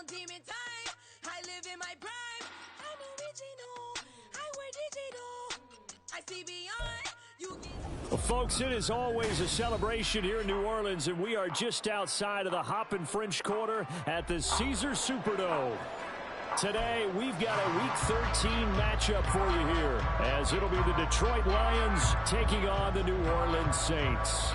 on demon time. I live in my prime. I'm original. I wear digital. I see beyond. You get. Well, folks, it is always a celebration here in New Orleans, and we are just outside of the Hoppin' French Quarter at the Caesars Superdome. Today, we've got a Week 13 matchup for you here, as it'll be the Detroit Lions taking on the New Orleans Saints.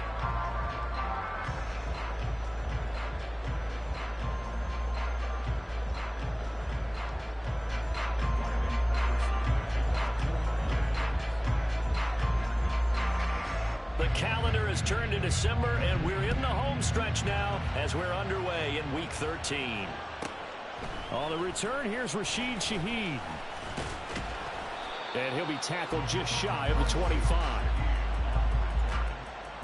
The calendar has turned to December, and we're in the home stretch now as we're underway in Week 13. On the return, here's Rashid Shaheed. And he'll be tackled just shy of the 25.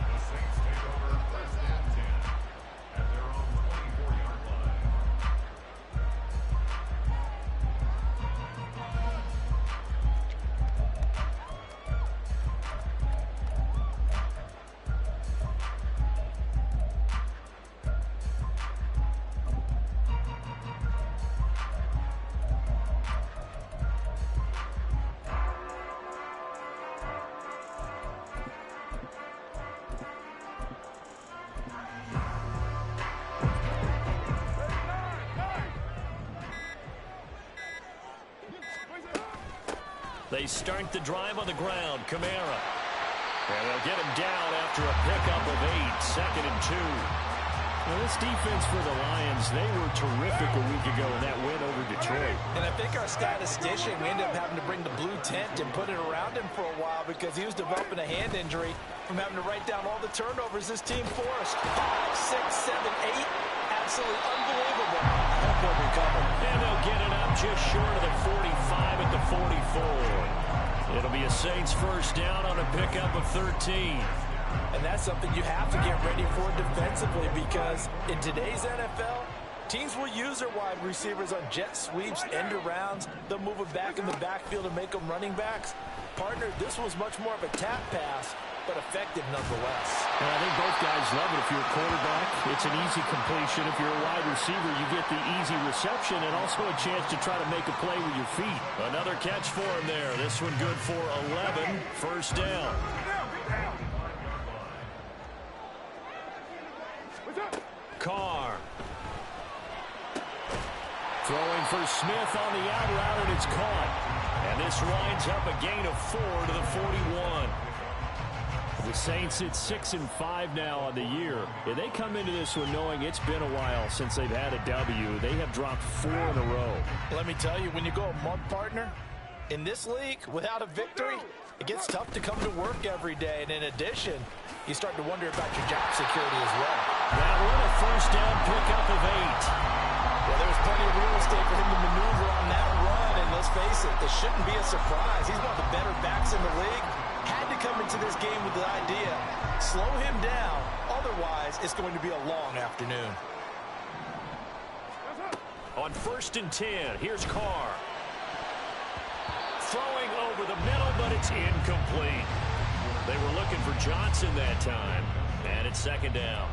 The Saints take over first and 10 at their own 24-yard line. They start the drive on the ground. Kamara. And they'll get him down after a pickup of 8. 2nd and 2. Now, this defense for the Lions, they were terrific a week ago in that win over Detroit. And I think our statistician, we ended up having to bring the blue tent and put it around him for a while because he was developing a hand injury from having to write down all the turnovers this team forced. 5, 6, 7, 8. Absolutely unbelievable. I hope he'll recover. And they'll get it up just short of the 45 at the 44. It'll be a Saints first down on a pickup of 13. And that's something you have to get ready for defensively because in today's NFL, teams will use their wide receivers on jet sweeps, end arounds. They'll move it back in the backfield and make them running backs. Partner, this was much more of a tap pass, but effective nonetheless. And I think both guys love it. If you're a quarterback, it's an easy completion. If you're a wide receiver, you get the easy reception and also a chance to try to make a play with your feet. Another catch for him there. This one good for 11. First down. Carr. Throwing for Smith on the out route, and it's caught. And this winds up a gain of 4 to the 41. The Saints at 6-5 now on the year. And they come into this one knowing it's been a while since they've had a W. They have dropped 4 in a row. Let me tell you, when you go a month, partner, in this league, without a victory, it gets tough to come to work every day. And in addition, you start to wonder about your job security as well. That one a first down pickup of 8. Well, there's plenty of real estate for him to maneuver on that run. And let's face it, this shouldn't be a surprise. He's one of the better backs in the league. Had to come into this game with the idea, slow him down. Otherwise, it's going to be a long afternoon. On 1st and 10, here's Carr. Throwing over the middle, but it's incomplete. They were looking for Johnson that time, and it's 2nd down.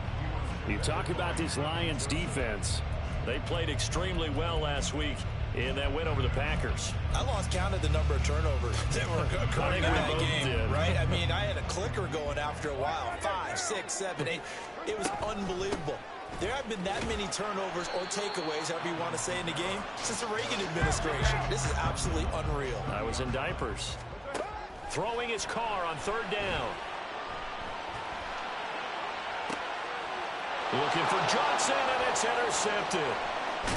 You talk about this Lions defense. They played extremely well last week in that win over the Packers. I lost count of the number of turnovers that were occurring in that game, right? I mean, I had a clicker going after a while. 5, 6, 7, 8. It was unbelievable. There have been that many turnovers or takeaways, however you want to say, in the game since the Reagan administration. This is absolutely unreal. I was in diapers. Throwing his Carr on 3rd down. Looking for Johnson, and it's intercepted.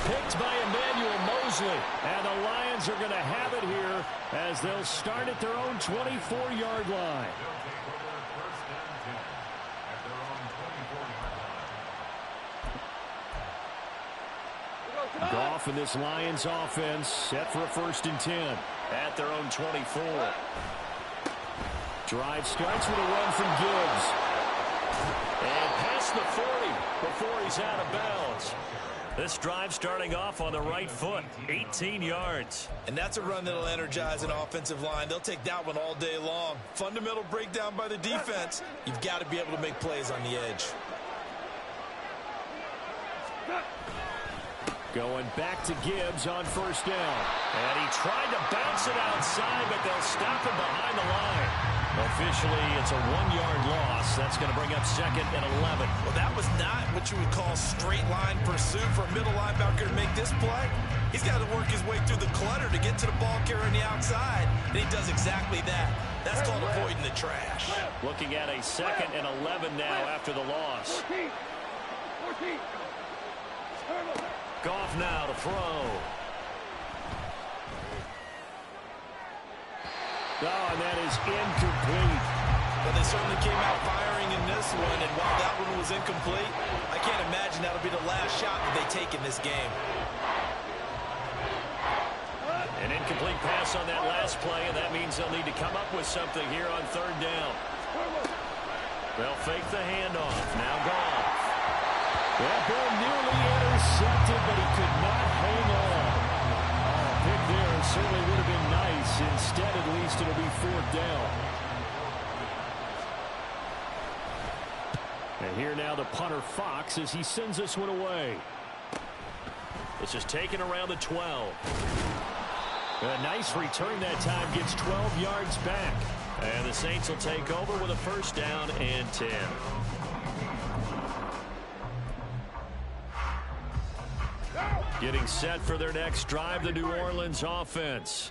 Picked by Emmanuel Mosley. And the Lions are going to have it here as they'll start at their own 24-yard line. Goff and this Lions offense set for a 1st and 10 at their own 24. Drive starts with a run from Gibbs. And past the 40 before he's out of bounds. This drive starting off on the right foot, 18 yards. And that's a run that'll energize an offensive line. They'll take that one all day long. Fundamental breakdown by the defense. You've got to be able to make plays on the edge. Going back to Gibbs on first down. And he tried to bounce it outside, but they'll stop him behind the line. Officially, it's a 1-yard loss. That's going to bring up 2nd and 11. Well, that was not what you would call straight line pursuit for a middle linebacker to make this play. He's got to work his way through the clutter to get to the ball carrier on the outside, and he does exactly that. That's called avoiding the trash. Looking at a 2nd and 11 now after the loss. 14. Goff now to throw. Oh, and that is incomplete. But they certainly came out firing in this one, and while that one was incomplete, I can't imagine that'll be the last shot that they take in this game. An incomplete pass on that last play, and that means they'll need to come up with something here on 3rd down. They'll fake the handoff. Now Goff. That ball nearly intercepted, but he could not hang on. Pick there certainly would have been nice. Instead, at least, it'll be 4th down. And here now the punter Fox as he sends this one away. This is taken around the 12. A nice return that time, gets 12 yards back. And the Saints will take over with a 1st down and 10. Getting set for their next drive, the New Orleans offense.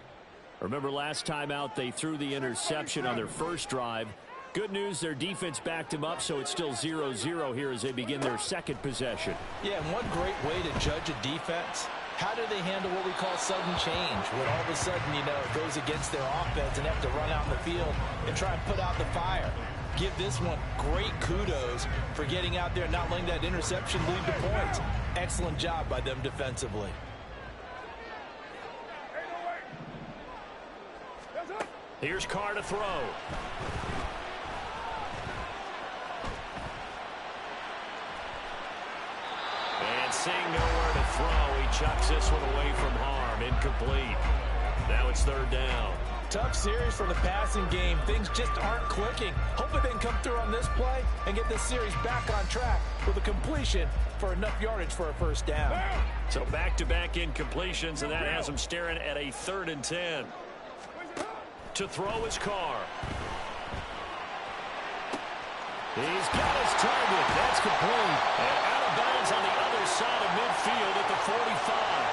Remember last time out they threw the interception on their first drive. Good news, their defense backed them up, so it's still 0-0 here as they begin their 2nd possession. Yeah, and one great way to judge a defense, how do they handle what we call sudden change? When all of a sudden, you know, it goes against their offense and they have to run out in the field and try and put out the fire. Give this one great kudos for getting out there and not letting that interception lead to points. Excellent job by them defensively. Here's Carr to throw. And seeing nowhere to throw, he chucks this one away from harm. Incomplete. Now it's 3rd down. Tough series for the passing game. Things just aren't clicking. Hopefully they can come through on this play and get this series back on track with a completion for enough yardage for a 1st down. So back-to-back incompletions, and that has him staring at a 3rd and 10. To throw his Carr. He's got his target. That's complete. And out of bounds on the other side of midfield at the 45.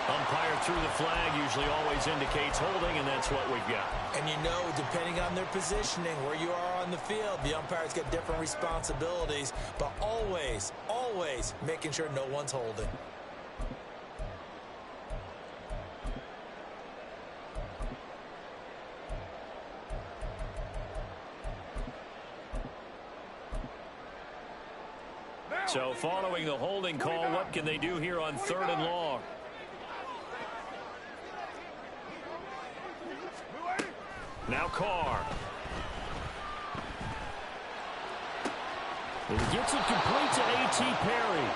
Umpire threw the flag, usually always indicates holding, and that's what we've got. And you know, depending on their positioning, where you are on the field, the umpires get different responsibilities, but always, always making sure no one's holding. So following the holding call, what can they do here on 3rd and long? Now Carr. And he gets it complete to A.T. Perry.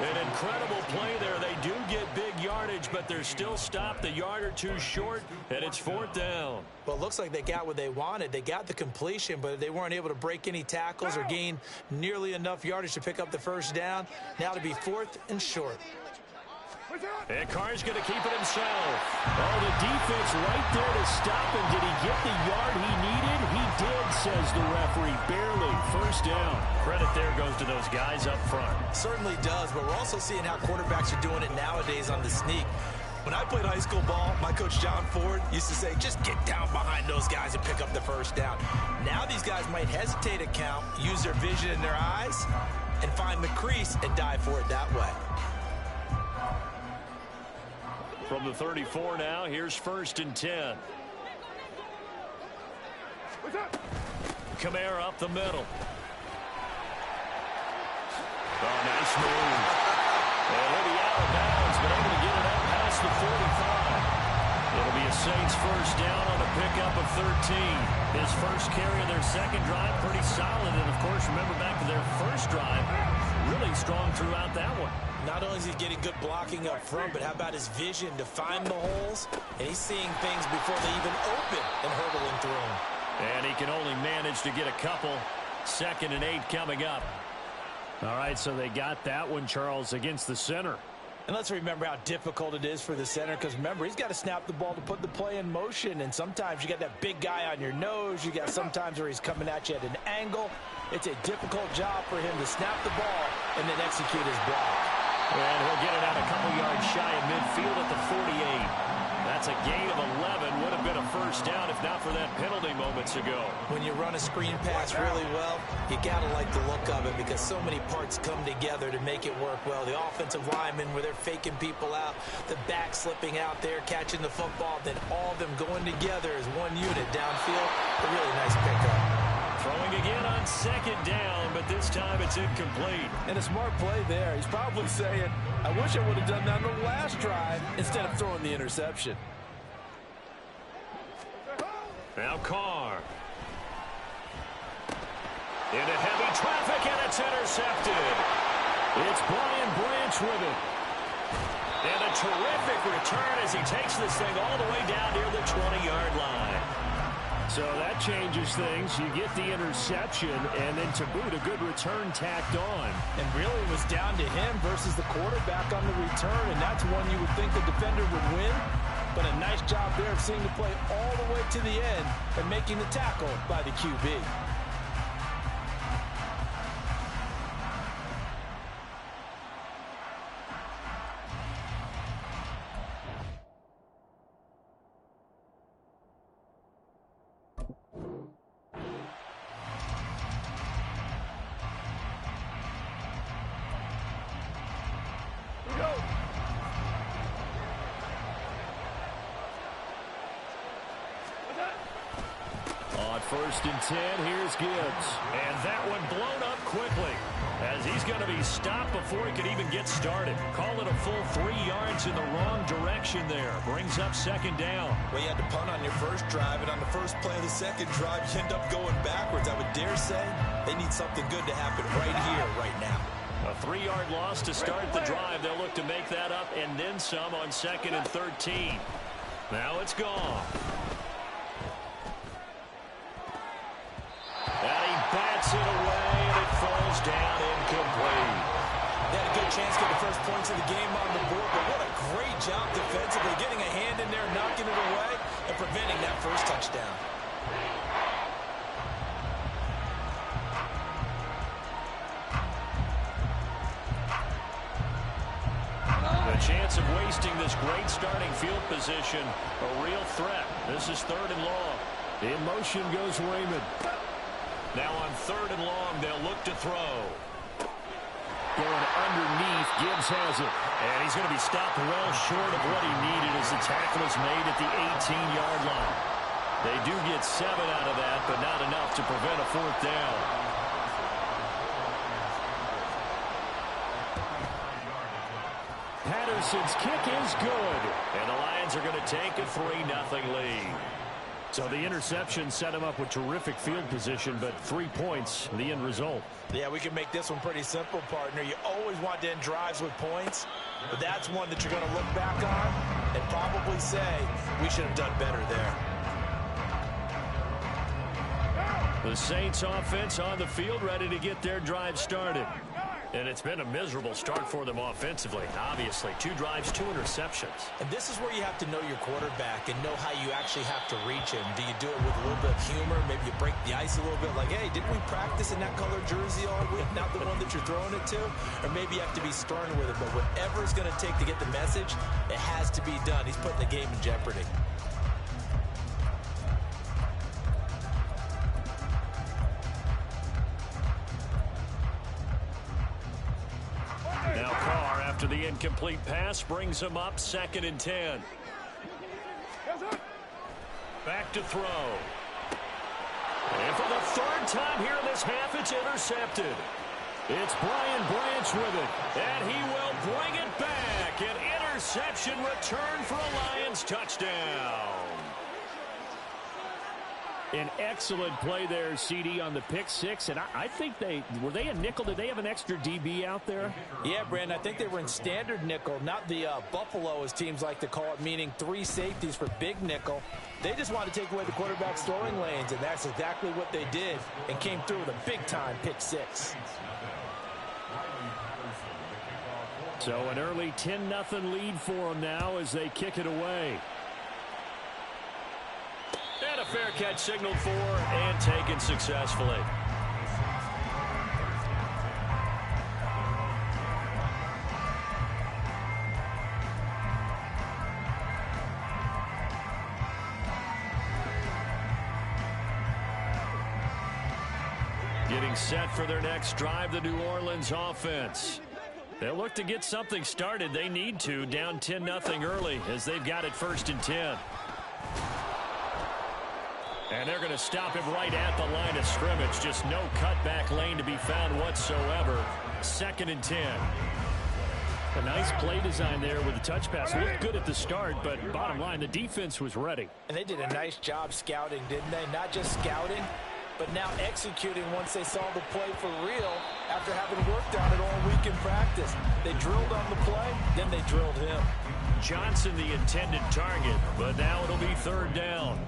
An incredible play there. They do get big yardage, but they're still stopped a yard or two short, and it's 4th down. Well, it looks like they got what they wanted. They got the completion, but they weren't able to break any tackles or gain nearly enough yardage to pick up the 1st down. Now to be 4th and short. And Carr's going to keep it himself. Oh, the defense right there to stop him. Did he get the yard he needed? He did, says the referee. Barely. 1st down. Credit there goes to those guys up front. Certainly does, but we're also seeing how quarterbacks are doing it nowadays on the sneak. When I played high school ball, my coach John Ford used to say, just get down behind those guys and pick up the 1st down. Now these guys might hesitate to count, use their vision in their eyes, and find the crease and dive for it that way. From the 34 now, here's 1st and 10. Kamara up the middle. Oh, nice move. And he'll be out of bounds, but able to get it up past the 45. It'll be a Saints 1st down on a pickup of 13. His first carry of their 2nd drive, pretty solid. And, of course, remember back to their 1st drive, really strong throughout that one. Not only is he getting good blocking up front, but how about his vision to find the holes? And he's seeing things before they even open and hurdling through them. And he can only manage to get a couple. 2nd and 8 coming up. All right, so they got that one, Charles, against the center. And let's remember how difficult it is for the center, because remember, he's got to snap the ball to put the play in motion, and sometimes you got that big guy on your nose. You got sometimes where he's coming at you at an angle. It's a difficult job for him to snap the ball and then execute his block. And he'll get it out a couple yards shy of midfield at the 48. That's a gain of 11. Would have been a first down if not for that penalty moments ago. When you run a screen pass really well, you got to like the look of it because so many parts come together to make it work well. The offensive linemen where they're faking people out, the back slipping out there, catching the football, then all of them going together as one unit downfield. A really nice pickup. Throwing again on second down, but this time it's incomplete. And a smart play there. He's probably saying, I wish I would have done that on the last drive instead of throwing the interception. Now Carr. Into heavy traffic, and it's intercepted. It's Brian Branch with it. And a terrific return as he takes this thing all the way down near the 20-yard line. So that changes things. You get the interception, and then to boot, a good return tacked on. And really it was down to him versus the quarterback on the return, and that's one you would think the defender would win. But a nice job there of seeing the play all the way to the end and making the tackle by the QB. First and 10, here's Gibbs. And that one blown up quickly as he's going to be stopped before he can even get started. Call it a full 3 yards in the wrong direction there. Brings up second down. Well, you had to punt on your first drive, and on the first play of the second drive, you end up going backwards. I would dare say they need something good to happen right here, right now. A 3-yard loss to start the drive. They'll look to make that up and then some on second and 13. Now it's gone. And he bats it away, and it falls down incomplete. They had a good chance to get the first points of the game on the board, but what a great job defensively, getting a hand in there, knocking it away, and preventing that first touchdown. The chance of wasting this great starting field position, a real threat. This is third and long. In motion goes Raymond. Now on third and long, they'll look to throw. Going underneath, Gibbs has it. And he's going to be stopped well short of what he needed as the tackle is made at the 18-yard line. They do get 7 out of that, but not enough to prevent a fourth down. Patterson's kick is good. And the Lions are going to take a 3-0 lead. So the interception set him up with terrific field position, but 3 points, the end result. Yeah, we can make this one pretty simple, partner. You always want to end drives with points, but that's one that you're going to look back on and probably say, we should have done better there. The Saints offense on the field, ready to get their drive started. And it's been a miserable start for them offensively. Obviously, 2 drives, 2 interceptions. And this is where you have to know your quarterback and know how you actually have to reach him. Do you do it with a little bit of humor? Maybe you break the ice a little bit like, hey, didn't we practice in that color jersey all week? Not the one that you're throwing it to? Or maybe you have to be stern with it. But whatever it's going to take to get the message, it has to be done. He's putting the game in jeopardy. Now Carr, after the incomplete pass, brings him up second and 10. Back to throw. And for the third time here in this half, it's intercepted. It's Brian Branch with it, and he will bring it back. An interception return for a Lions touchdown. An excellent play there, CD, on the pick six. And I think were they a nickel? Did they have an extra DB out there? Yeah, Brandon, I think they were in standard nickel, not the Buffalo, as teams like to call it, meaning 3 safeties for big nickel. They just wanted to take away the quarterback's throwing lanes, and that's exactly what they did and came through with a big-time pick six. So an early 10-0 lead for them now as they kick it away. And a fair catch signaled for and taken successfully. Getting set for their next drive, the New Orleans offense. They'll look to get something started. They need to, down 10-0 early as they've got it 1st and 10. And they're going to stop him right at the line of scrimmage. Just no cutback lane to be found whatsoever. 2nd and 10. A nice play design there with the touch pass. Looked good at the start, but bottom line, the defense was ready. And they did a nice job scouting, didn't they? Not just scouting, but now executing once they saw the play for real after having worked on it all week in practice. They drilled on the play, then they drilled him. Johnson the intended target, but now it'll be 3rd down.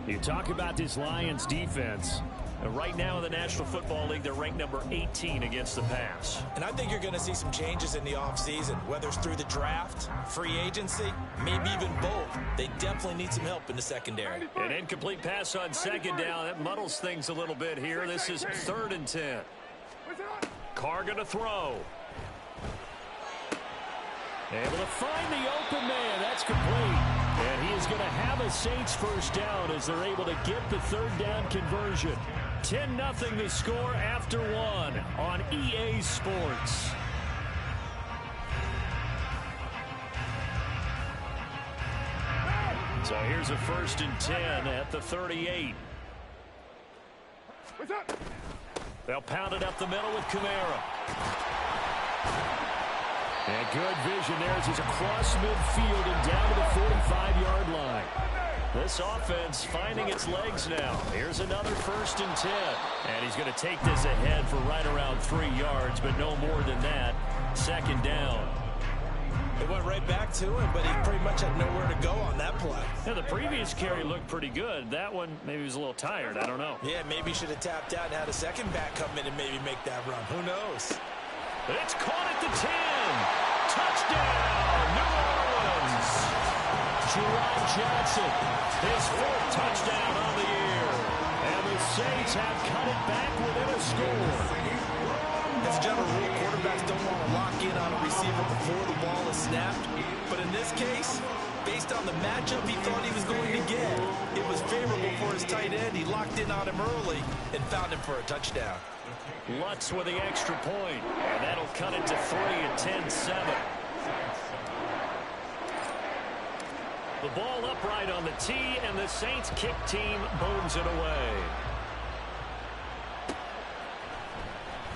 You talk about this Lions defense. Right now in the National Football League, they're ranked number 18 against the pass. And I think you're going to see some changes in the offseason, whether it's through the draft, free agency, maybe even both. They definitely need some help in the secondary. An incomplete pass on 2nd down. That muddles things a little bit here. This is 3rd and 10. Carr going to throw. Able to find the open man. That's complete. And he is going to have a Saints 1st down as they're able to get the 3rd down conversion. 10-0 the score after 1 on EA Sports. So here's a 1st and 10 at the 38. They'll pound it up the middle with Kamara. And good vision there as he's across midfield and down to the 45-yard line. This offense finding its legs now. Here's another 1st and 10. And he's going to take this ahead for right around 3 yards, but no more than that. 2nd down. It went right back to him, but he pretty much had nowhere to go on that play. Yeah, the previous carry looked pretty good. That one, maybe he was a little tired. I don't know. Yeah, maybe he should have tapped out and had a second back come in and maybe make that run. Who knows? It's caught at the 10. Touchdown, New Orleans. Jerron Johnson, his 4th touchdown on the year. And the Saints have cut it back within a score. As a general rule, quarterbacks don't want to lock in on a receiver before the ball is snapped. But in this case, based on the matchup he thought he was going to get, it was favorable for his tight end. He locked in on him early and found him for a touchdown. Lutz with the extra point, and that'll cut it to 3 at 10-7. The ball upright on the tee, and the Saints kick team booms it away.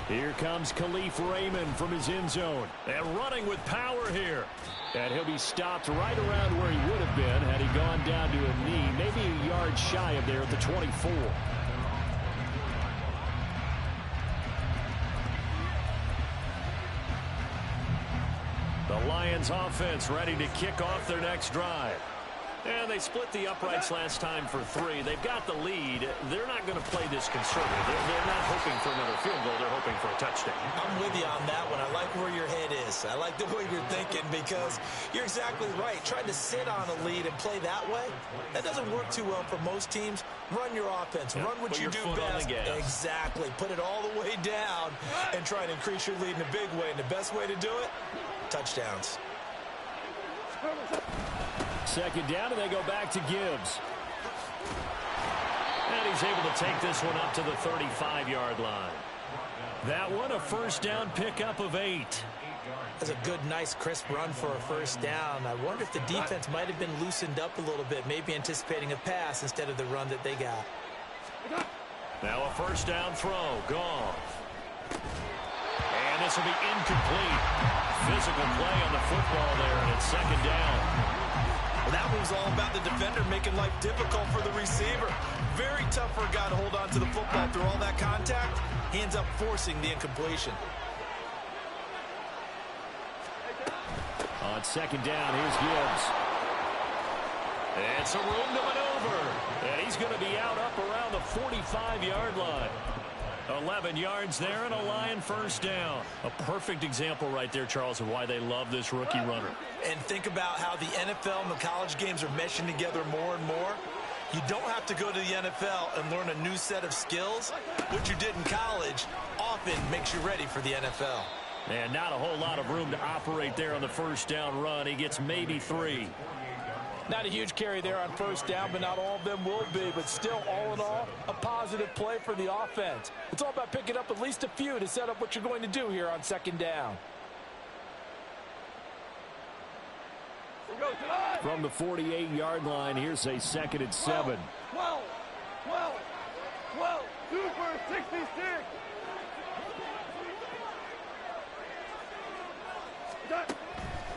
Here comes Khalif Raymond from his end zone, and running with power here. And he'll be stopped right around where he would have been had he gone down to a knee, maybe a yard shy of there at the 24. The Lions offense ready to kick off their next drive. And they split the uprights last time for 3. They've got the lead. They're not going to play this conservative. They're not hoping for another field goal. They're hoping for a touchdown. I'm with you on that one. I like where your head is. I like the way you're thinking because you're exactly right. Trying to sit on a lead and play that way, that doesn't work too well for most teams. Run your offense. Run what you do best. Exactly. Put it all the way down and try to increase your lead in a big way. And the best way to do it, touchdowns. 2nd down, and they go back to Gibbs. And he's able to take this one up to the 35-yard line. That one, a 1st down pickup of 8. That's a good, nice, crisp run for a 1st down. I wonder if the defense might have been loosened up a little bit, maybe anticipating a pass instead of the run that they got. Now a 1st down throw. Goff. And this will be incomplete. Physical play on the football there, and it's 2nd down. Well, that was all about the defender making life difficult for the receiver. Very tough for a guy to hold on to the football through all that contact. He ends up forcing the incompletion. On 2nd down, here's Gibbs. And some room to maneuver. And he's going to be out up around the 45-yard line. 11 yards there and a Lion first down. A perfect example right there, Charles, of why they love this rookie runner. And think about how the NFL and the college games are meshing together more and more. You don't have to go to the NFL and learn a new set of skills. What you did in college often makes you ready for the NFL. And not a whole lot of room to operate there on the first down run. He gets maybe 3. Not a huge carry there on first down, but not all of them will be. But still, all in all, a positive play for the offense. It's all about picking up at least a few to set up what you're going to do here on second down. From the 48-yard line, here's a 2nd and 7. 12, 2 for 66.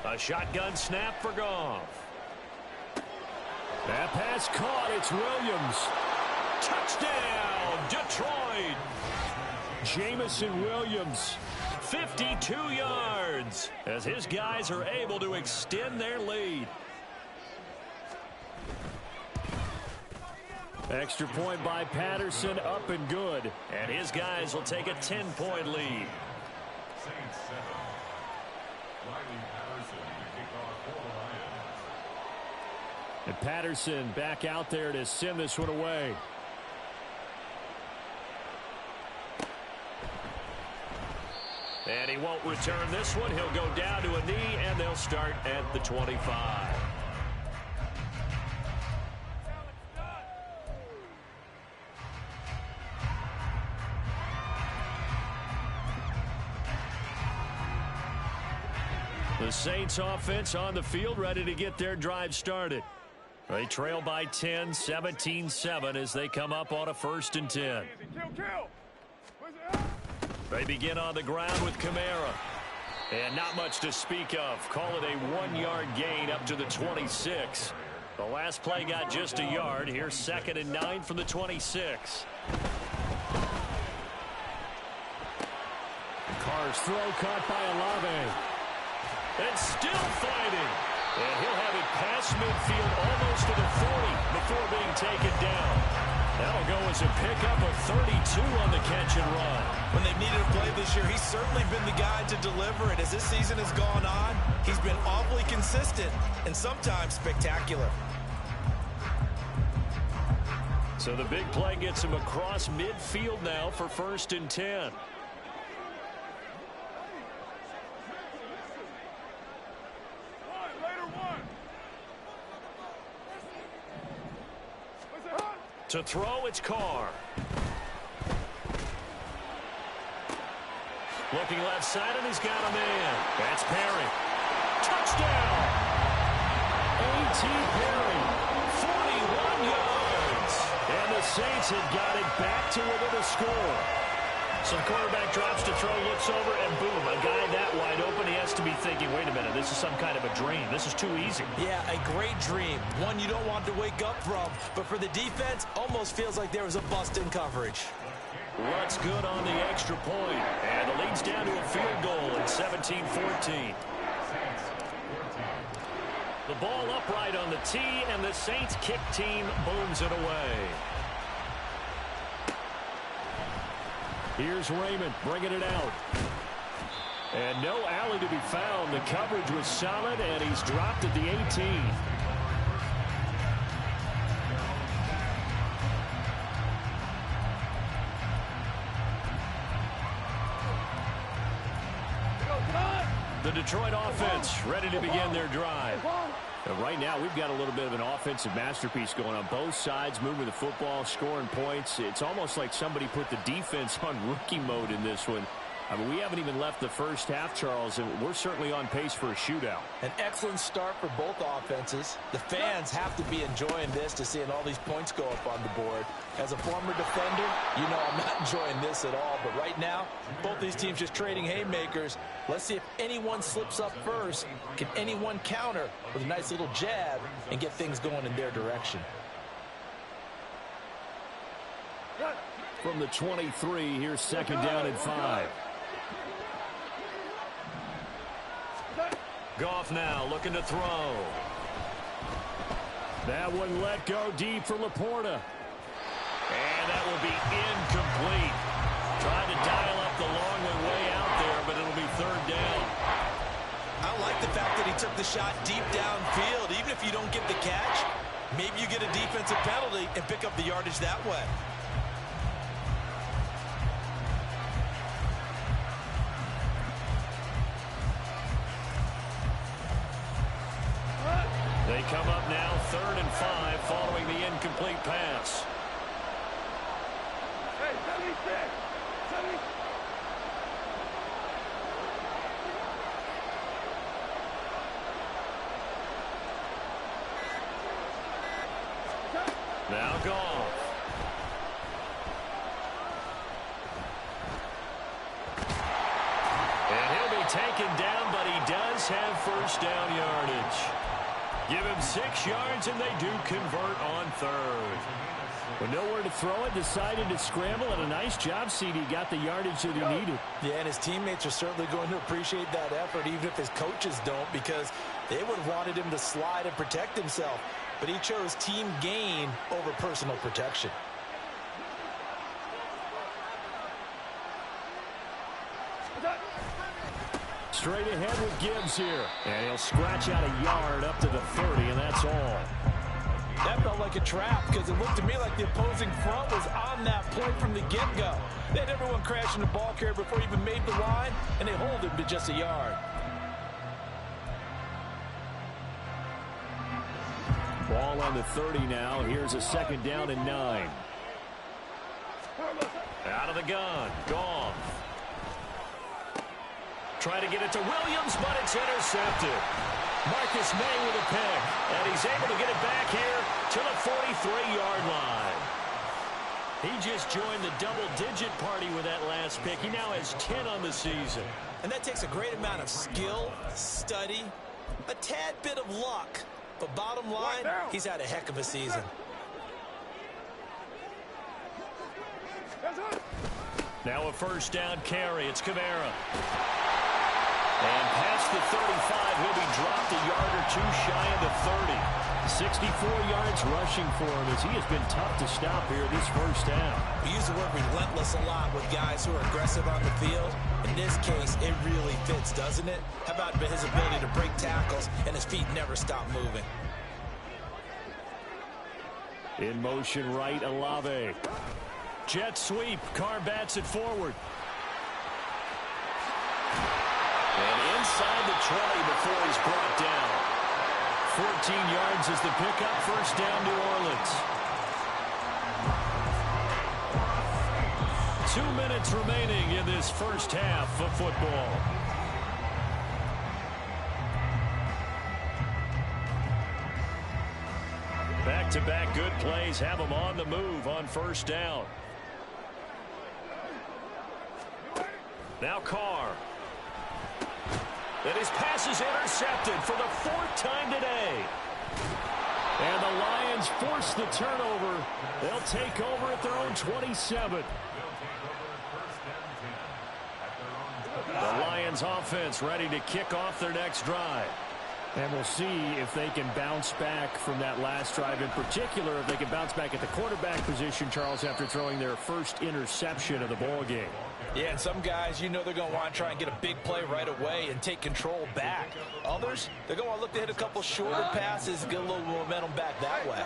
A shotgun snap for Goff. That pass caught. It's Williams. Touchdown, Detroit. Jamison Williams, 52 yards, as his guys are able to extend their lead. Extra point by Patterson, up and good. And his guys will take a 10-point lead. Saints 7. Riley Patterson to kick off for the Lions. And Patterson back out there to send this one away. And he won't return this one. He'll go down to a knee, and they'll start at the 25. The Saints offense on the field, ready to get their drive started. They trail by 10, 17-7 as they come up on a 1st and 10. They begin on the ground with Kamara. And not much to speak of. Call it a 1-yard gain up to the 26. The last play got just a yard. Here's 2nd and 9 from the 26. Carr's throw caught by Olave. And still fighting. And he'll have it past midfield almost to the 40 before being taken down. That'll go as a pickup of 32 on the catch and run. When they've needed a play this year, he's certainly been the guy to deliver it. As this season has gone on, he's been awfully consistent and sometimes spectacular. So the big play gets him across midfield now for 1st and 10. To throw, it's Carr. Looking left side, and he's got a man. That's Perry. Touchdown! A.T. Perry, 41 yards. And the Saints have got it back to within a score. So the quarterback drops to throw, looks over, and boom, a guy that wide open, he has to be thinking, wait a minute, this is some kind of a dream. This is too easy. Yeah, a great dream. One you don't want to wake up from. But for the defense, almost feels like there was a bust in coverage. What's good on the extra point. And the lead's down to a field goal at 17-14. The ball upright on the tee, and the Saints kick team booms it away. Here's Raymond bringing it out. And no alley to be found. The coverage was solid, and he's dropped at the 18. The Detroit offense ready to begin their drive. And right now, we've got a little bit of an offensive masterpiece going on both sides, moving the football, scoring points. It's almost like somebody put the defense on rookie mode in this one. I mean, we haven't even left the first half, Charles, and we're certainly on pace for a shootout. An excellent start for both offenses. The fans have to be enjoying this to seeing all these points go up on the board. As a former defender, you know I'm not enjoying this at all. But right now, both these teams just trading haymakers. Let's see if anyone slips up first. Can anyone counter with a nice little jab and get things going in their direction? From the 23, here's 2nd down and 5. Goff now looking to throw. That one let go deep for Laporta. And that will be incomplete. Tried to dial up the long way out there, but it'll be third down. I like the fact that he took the shot deep downfield. Even if you don't get the catch, maybe you get a defensive penalty and pick up the yardage that way. They come up now 3rd and 5 following the incomplete pass. Hey, 76! 76! Now Goff. And he'll be taken down, but he does have first down yardage. Give him 6 yards, and they do convert on 3rd. With nowhere to throw it, decided to scramble, and a nice job, CD. Got the yardage that he needed. Yeah, and his teammates are certainly going to appreciate that effort, even if his coaches don't, because they would have wanted him to slide and protect himself. But he chose team gain over personal protection. Straight ahead with Gibbs here. And he'll scratch out a yard up to the 30, and that's all. That felt like a trap because it looked to me like the opposing front was on that play from the get-go. They had everyone crashing the ball carrier before he even made the line, and they hold him to just a yard. Ball on the 30 now. Here's a 2nd down and 9. Out of the gun. Goff. Try to get it to Williams, but it's intercepted. Marcus May with a pick, and he's able to get it back here to the 43-yard line. He just joined the double-digit party with that last pick. He now has 10 on the season. And that takes a great amount of skill, study, a tad bit of luck. But bottom line, he's had a heck of a season. Now a first down carry. It's Kamara. And past the 35, he'll be dropped a yard or two shy of the 30. 64 yards rushing for him as he has been tough to stop here this first half. We use the word relentless a lot with guys who are aggressive on the field. In this case, it really fits, doesn't it? How about his ability to break tackles and his feet never stop moving? In motion right, Olave. Jet sweep. Carr bats it forward. And inside the 20 before he's brought down. 14 yards is the pickup. First down, New Orleans. 2 minutes remaining in this first half of football. Back-to-back good plays have them on the move on first down. Now Carr. And his pass is intercepted for the 4th time today. And the Lions force the turnover. They'll take over at their own 27. The Lions offense ready to kick off their next drive. And we'll see if they can bounce back from that last drive. In particular, if they can bounce back at the quarterback position, Charles, after throwing their first interception of the ball game. Yeah, and some guys, you know they're going to want to try and get a big play right away and take control back. Others, they're going to look to hit a couple shorter passes, get a little momentum back that way.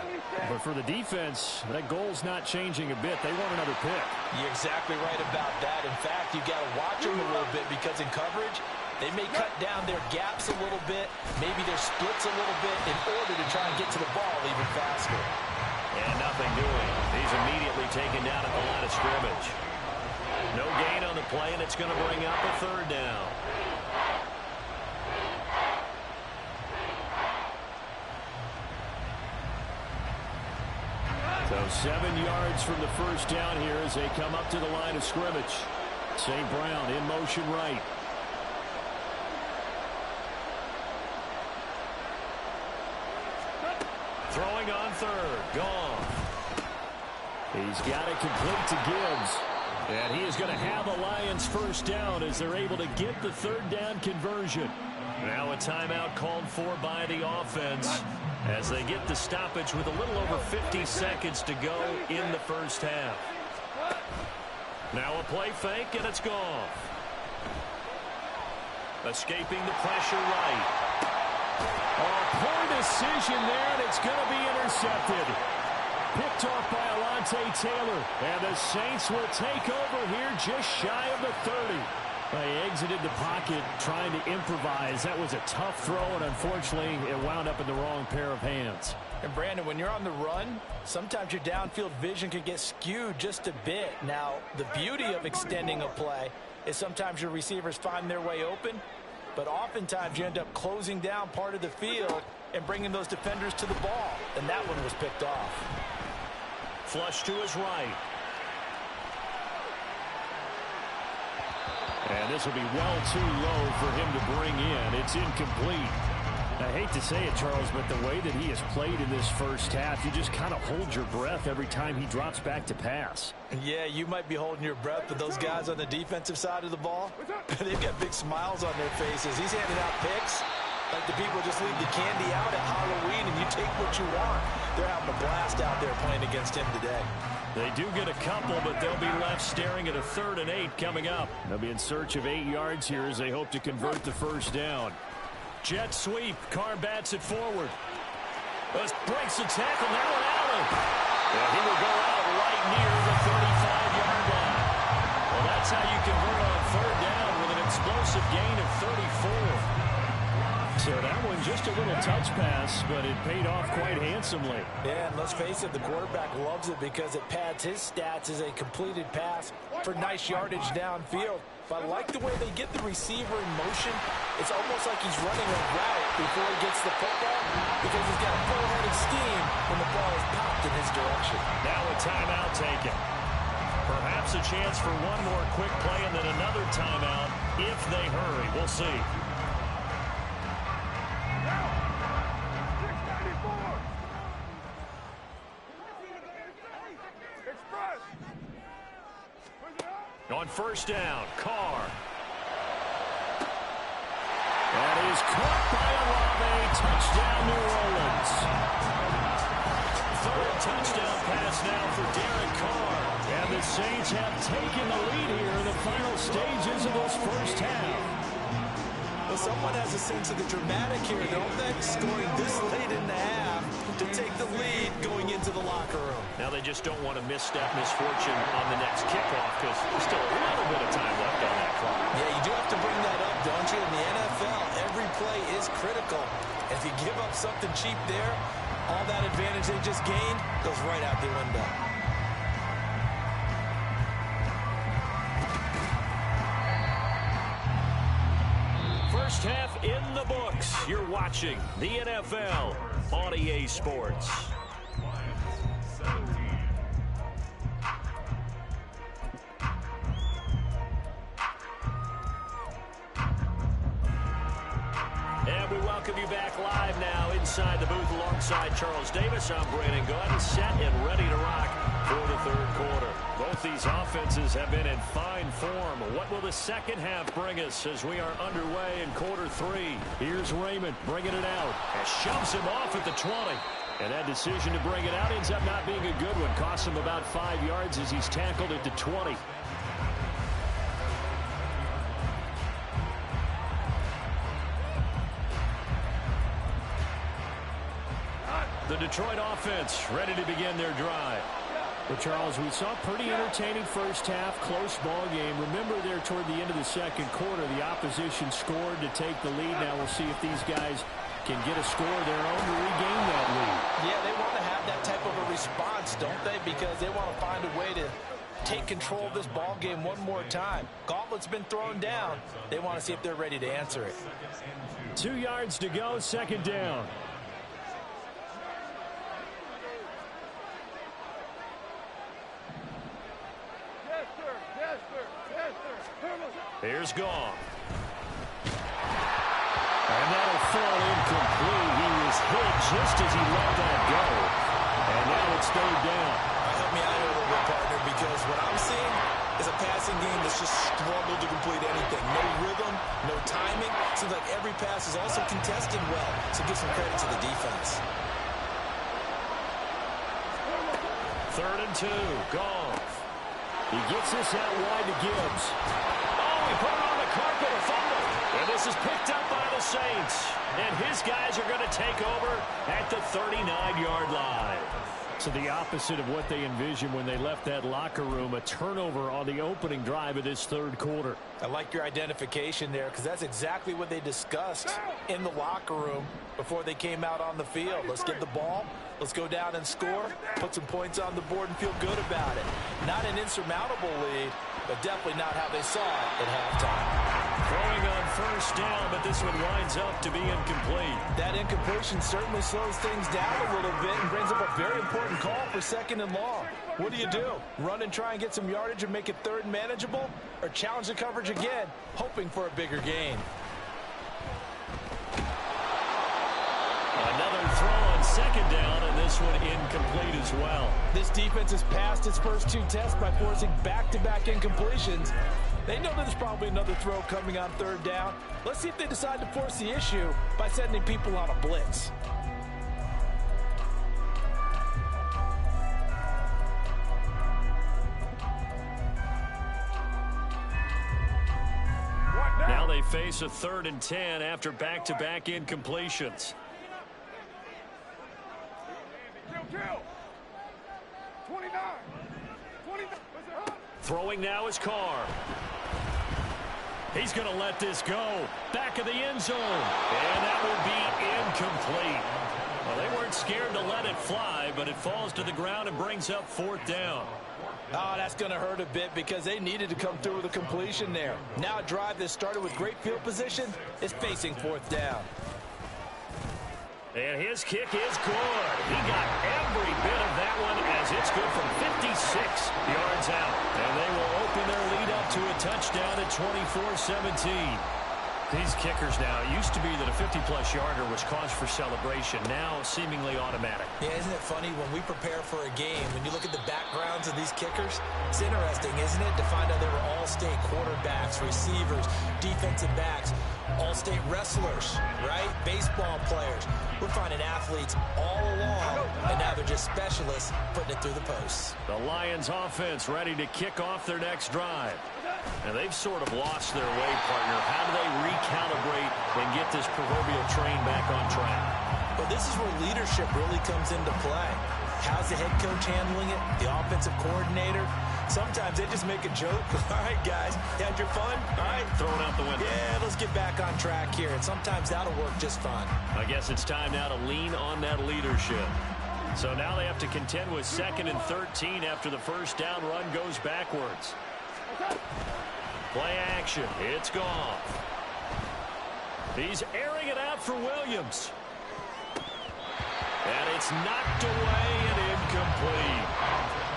But for the defense, that goal's not changing a bit. They want another pick. You're exactly right about that. In fact, you got to watch them a little bit because in coverage, they may cut down their gaps a little bit, maybe their splits a little bit in order to try and get to the ball even faster. And nothing doing. He's immediately taken down at the line of scrimmage. No gain on the play, and it's going to bring up a 3rd down. So 7 yards from the first down here as they come up to the line of scrimmage. St. Brown in motion right. Throwing on 3rd. Goff. He's got it complete to Gibbs. And he is going to have a Lions first down as they're able to get the 3rd down conversion. Now a timeout called for by the offense as they get the stoppage with a little over 50 seconds to go in the first half. Now a play fake, and it's gone. Escaping the pressure right. Oh, poor decision there, and it's going to be intercepted. Picked off by Alontae Taylor. And the Saints will take over here just shy of the 30. They exited the pocket trying to improvise. That was a tough throw, and unfortunately, it wound up in the wrong pair of hands. And, Brandon, when you're on the run, sometimes your downfield vision can get skewed just a bit. Now, the beauty of extending a play is sometimes your receivers find their way open, but oftentimes you end up closing down part of the field and bringing those defenders to the ball. And that one was picked off. Flush to his right. And this will be well too low for him to bring in. It's incomplete. I hate to say it, Charles, but the way that he has played in this first half, you just kind of hold your breath every time he drops back to pass. Yeah, you might be holding your breath, but those guys on the defensive side of the ball, they've got big smiles on their faces. He's handing out picks like the people just leave the candy out at Halloween and you take what you want. They're having a blast out there playing against him today. They do get a couple, but they'll be left staring at a 3rd and 8 coming up. They'll be in search of 8 yards here as they hope to convert the first down. Jet sweep. Carr bats it forward. Breaks the tackle. Now an Allen. And he will go out right near the 35-yard line. Well, that's how you convert on 3rd down with an explosive gain of 34. So that one just a little touch pass, but it paid off quite handsomely. Yeah, and let's face it, the quarterback loves it because it pads his stats as a completed pass for nice yardage downfield. But I like the way they get the receiver in motion. It's almost like he's running a route before he gets the football because he's got full-headed steam when the ball is popped in his direction. Now a timeout taken. Perhaps a chance for one more quick play and then another timeout if they hurry. We'll see. On first down, Carr. That is caught by Olave. Touchdown, New Orleans. 3rd touchdown pass now for Derek Carr. And the Saints have taken the lead here in the final stages of this first half. Well, someone has a sense of the dramatic here, don't they? Scoring this late in the half to take the lead going into the locker room. Now they just don't want to misstep misfortune on the next kickoff because there's still a little bit of time left on that clock. Yeah, you do have to bring that up, don't you? In the NFL, every play is critical. If you give up something cheap there, all that advantage they just gained goes right out the window. First half in the books. You're watching the NFL on EA Sports. And we welcome you back live now inside the booth alongside Charles Davis. I'm Brandon Gaudin, set and ready to rock for the 3rd quarter. Both these offenses have been in fine form. What will the second half bring us as we are underway in quarter 3? Here's Raymond bringing it out and shoves him off at the 20. And that decision to bring it out ends up not being a good one. Costs him about 5 yards as he's tackled at the 20. The Detroit offense ready to begin their drive. Well, Charles, we saw a pretty entertaining first half, close ball game. Remember there toward the end of the second quarter, the opposition scored to take the lead. Now we'll see if these guys can get a score of their own to regain that lead. Yeah, they want to have that type of a response, don't they? Because they want to find a way to take control of this ball game one more time. Gauntlet's been thrown down. They want to see if they're ready to answer it. 2 yards to go, 2nd down. Here's Goff. And that'll fall incomplete. He was hit just as he let that go. And now it's 3rd down. Help me out here a little bit, partner, because what I'm seeing is a passing game that's just struggled to complete anything. No rhythm, no timing. Seems like every pass is also contested well. So give some credit to the defense. 3rd and 2. Goff. He gets this out wide to Gibbs. Oh, he put it on the carpet, a fumble. And this is picked up by the Saints. And his guys are going to take over at the 39-yard line. So the opposite of what they envisioned when they left that locker room, a turnover on the opening drive of this third quarter. I like your identification there because that's exactly what they discussed in the locker room before they came out on the field. Let's get the ball. Let's go down and score, put some points on the board and feel good about it. Not an insurmountable lead, but definitely not how they saw it at halftime. Throwing on first down, but this one winds up to be incomplete. That incompletion certainly slows things down a little bit and brings up a very important call for 2nd and long. What do? Run and try and get some yardage and make it 3rd and manageable? Or challenge the coverage again, hoping for a bigger gain? Another throw on 2nd down, and this one incomplete as well. This defense has passed its first 2 tests by forcing back-to-back incompletions. They know there's probably another throw coming on 3rd down. Let's see if they decide to force the issue by sending people on a blitz. Now they face a 3rd and 10 after back-to-back incompletions. Throwing now is Carr. He's going to let this go. Back of the end zone. And that will be incomplete. Well, they weren't scared to let it fly, but it falls to the ground and brings up 4th down. Oh, that's going to hurt a bit because they needed to come through with a completion there. Now a drive that started with great field position is facing 4th down. And his kick is good. He got every bit of that one as it's good from 56 yards out. And they will open their lead up to a touchdown at 24-17. These kickers now, it used to be that a 50-plus yarder was cause for celebration. Now seemingly automatic. Yeah, isn't it funny when we prepare for a game, when you look at the backgrounds of these kickers, it's interesting, isn't it, to find out they were all-state quarterbacks, receivers, defensive backs, all-state wrestlers, right? Baseball players. We're finding athletes all along, and now they're just specialists putting it through the posts. The Lions offense ready to kick off their next drive. And they've sort of lost their way, partner. How do they recalibrate and get this proverbial train back on track? Well, this is where leadership really comes into play. How's the head coach handling it? The offensive coordinator? Sometimes they just make a joke. All right, guys, you had your fun? All right. Throw it out the window. Yeah, let's get back on track here. And sometimes that'll work just fine. I guess it's time now to lean on that leadership. So now they have to contend with 2nd and 13 after the first down run goes backwards. Play action. It's gone. He's airing it out for Williams. And it's knocked away and incomplete.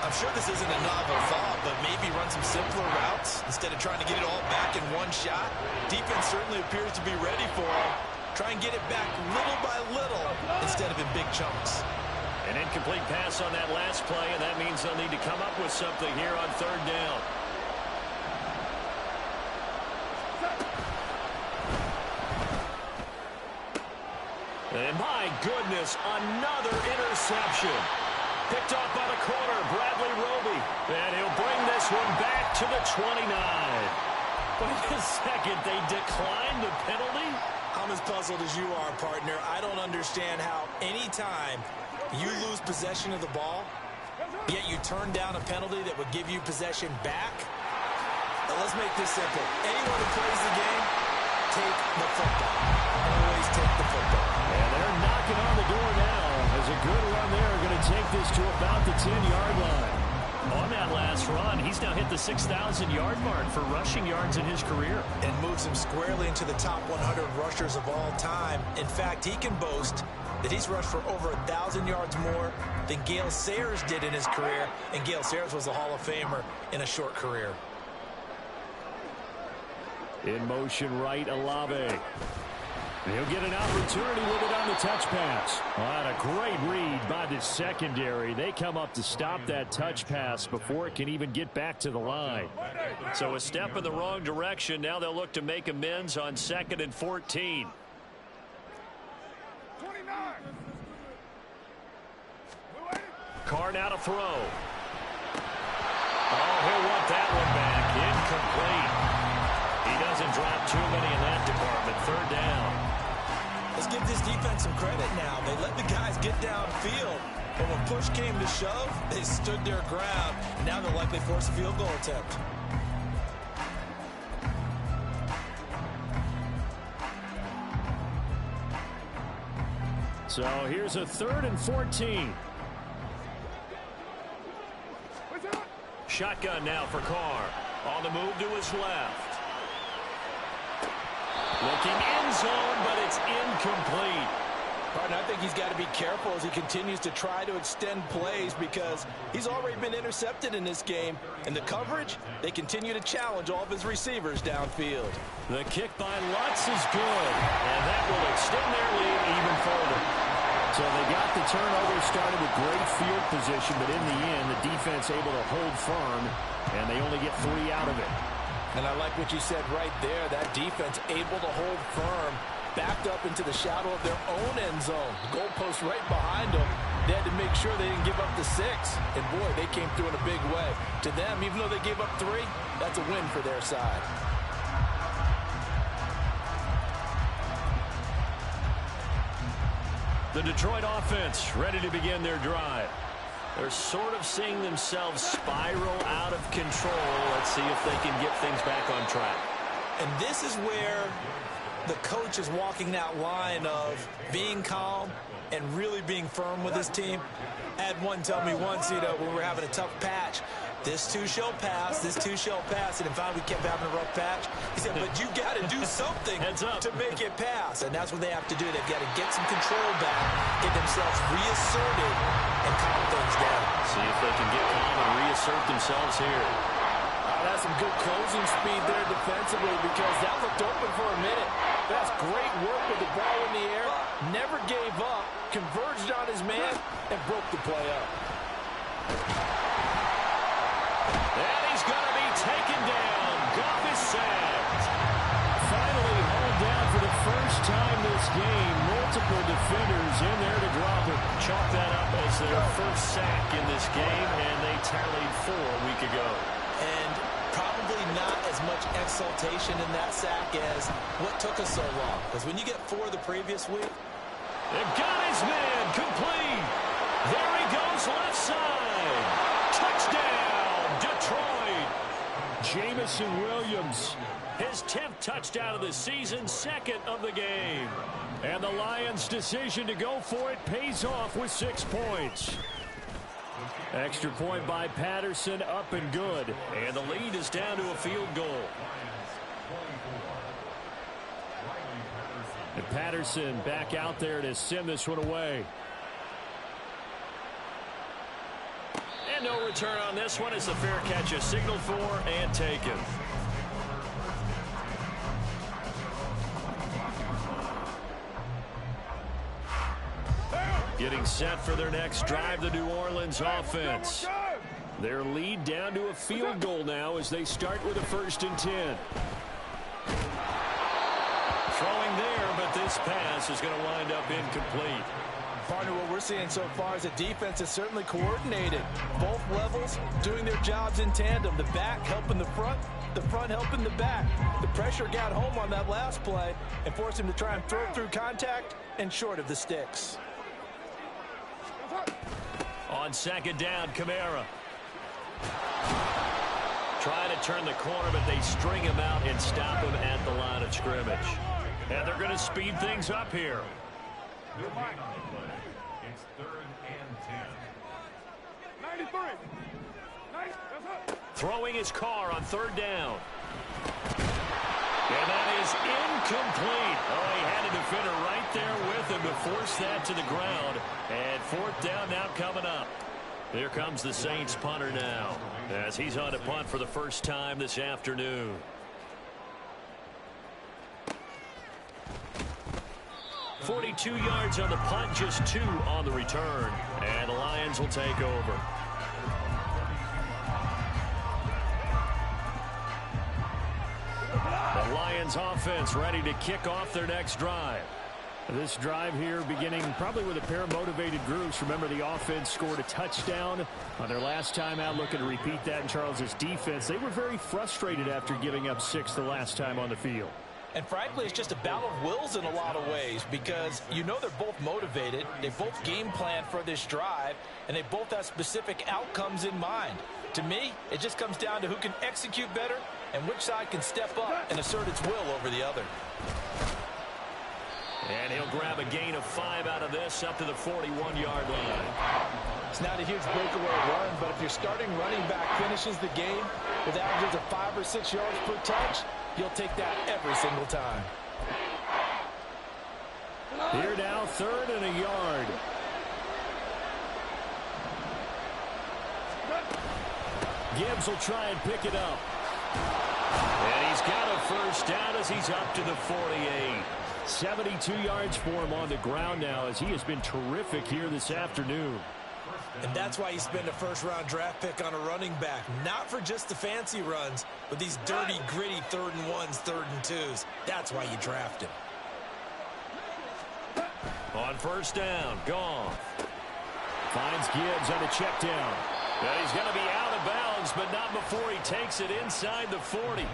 I'm sure this isn't a novel thought, but maybe run some simpler routes instead of trying to get it all back in one shot. Defense certainly appears to be ready for him. Try and get it back little by little instead of in big chunks. An incomplete pass on that last play, and that means they'll need to come up with something here on 3rd down. And my goodness, another interception. Picked off by the corner, Bradley Roby. And he'll bring this one back to the 29. Wait a second, they declined the penalty? I'm as puzzled as you are, partner. I don't understand how any time you lose possession of the ball, yet you turn down a penalty that would give you possession back. Now, let's make this simple. Anyone who plays the game, take the football. Always take the football. And they're knocking on the door now. As a good run there, going to take this to about the 10-yard line. On that last run, he's now hit the 6,000-yard mark for rushing yards in his career. And moves him squarely into the top 100 rushers of all time. In fact, he can boast that he's rushed for over 1,000 yards more than Gale Sayers did in his career. And Gale Sayers was a Hall of Famer in a short career. In motion right, Olave. He'll get an opportunity with it on the touch pass. What a great read by the secondary. They come up to stop that touch pass before it can even get back to the line. So a step in the wrong direction. Now they'll look to make amends on 2nd and 14. 29. Carr now to throw. Oh, he'll want get that one back. Incomplete. He doesn't drop too many in that department. Third down. Let's give this defense some credit now. They let the guys get downfield. But when push came to shove, they stood their ground. Now they'll likely force a field goal attempt. So here's a 3rd and 14. Shotgun now for Carr. On the move to his left. Looking end zone, but it's incomplete. Partner, I think he's got to be careful as he continues to try to extend plays because he's already been intercepted in this game. And the coverage, they continue to challenge all of his receivers downfield. The kick by Lutz is good, and that will extend their lead even further. So they got the turnover started with great field position, but in the end, the defense able to hold firm, and they only get 3 out of it. And I like what you said right there. That defense able to hold firm, backed up into the shadow of their own end zone. The goalpost right behind them. They had to make sure they didn't give up the 6. And, boy, they came through in a big way. To them, even though they gave up 3, that's a win for their side. The Detroit offense ready to begin their drive. They're sort of seeing themselves spiral out of control. Let's see if they can get things back on track. And this is where the coach is walking that line of being calm and really being firm with his team. I had one tell me once, when we were having a tough patch, this too shall pass, this too shall pass. And in fact, we kept having a rough patch. He said, but you got to do something to make it pass. And that's what they have to do. They've got to get some control back, get themselves reasserted, and calm things down. See if they can get calm and reassert themselves here. That's some good closing speed there defensively because that looked open for a minute. That's great work with the ball in the air. Never gave up, converged on his man, and broke the play up. And he's going to be taken down. Goff is sacked. Finally hauled down for the first time this game. Multiple defenders in there to drop it. Chalk that up as their first sack in this game, and they tallied 4 a week ago. And probably not as much exultation in that sack as what took us so long. Because when you get 4 the previous week. They've got his man complete. There he goes left side. Touchdown, Detroit. Jameson Williams. His 10th touchdown of the season, 2nd of the game. And the Lions' decision to go for it pays off with 6 points. Extra point by Patterson, up and good. And the lead is down to a field goal. And Patterson back out there to send this one away. And no return on this one as the fair catch is signaled for and taken. Getting set for their next drive, the New Orleans offense. Their lead down to a field goal now as they start with a 1st and 10. Throwing there, but this pass is going to wind up incomplete. Partner, what we're seeing so far is the defense is certainly coordinated. Both levels doing their jobs in tandem. The back helping the front helping the back. The pressure got home on that last play and forced him to try and throw through contact and short of the sticks. On 2nd down, Kamara. Trying to turn the corner, but they string him out and stop him at the line of scrimmage. And they're going to speed things up here. It's 3rd and 10. 93. Throwing his car on 3rd down. And that is incomplete. Oh, he had a defender right there with him to force that to the ground. And 4th down now coming up. Here comes the Saints punter now as he's on to punt for the first time this afternoon. .42 yards on the punt, just 2 on the return. And the Lions will take over. The Lions offense ready to kick off their next drive. This drive here beginning probably with a pair of motivated groups. Remember, the offense scored a touchdown on their last time out. Looking to repeat that in Charles's defense. They were very frustrated after giving up 6 the last time on the field. And frankly, it's just a battle of wills in a lot of ways because you know they're both motivated. They both game plan for this drive, and they both have specific outcomes in mind. To me, it just comes down to who can execute better and which side can step up and assert its will over the other. And he'll grab a gain of 5 out of this up to the 41-yard line. It's not a huge breakaway run, but if your starting running back finishes the game with averages of 5 or 6 yards per touch, you'll take that every single time. Here now, 3rd and a yard. Gibbs will try and pick it up. And he's got a first down as he's up to the 48. 72 yards for him on the ground now as he has been terrific here this afternoon. And that's why you spend a first-round draft pick on a running back. Not for just the fancy runs, but these dirty, gritty 3rd and 1s, 3rd and 2s. That's why you draft him. On first down, Goff. Finds Gibbs on the check down. And he's going to be out of bounds, but not before he takes it inside the 40.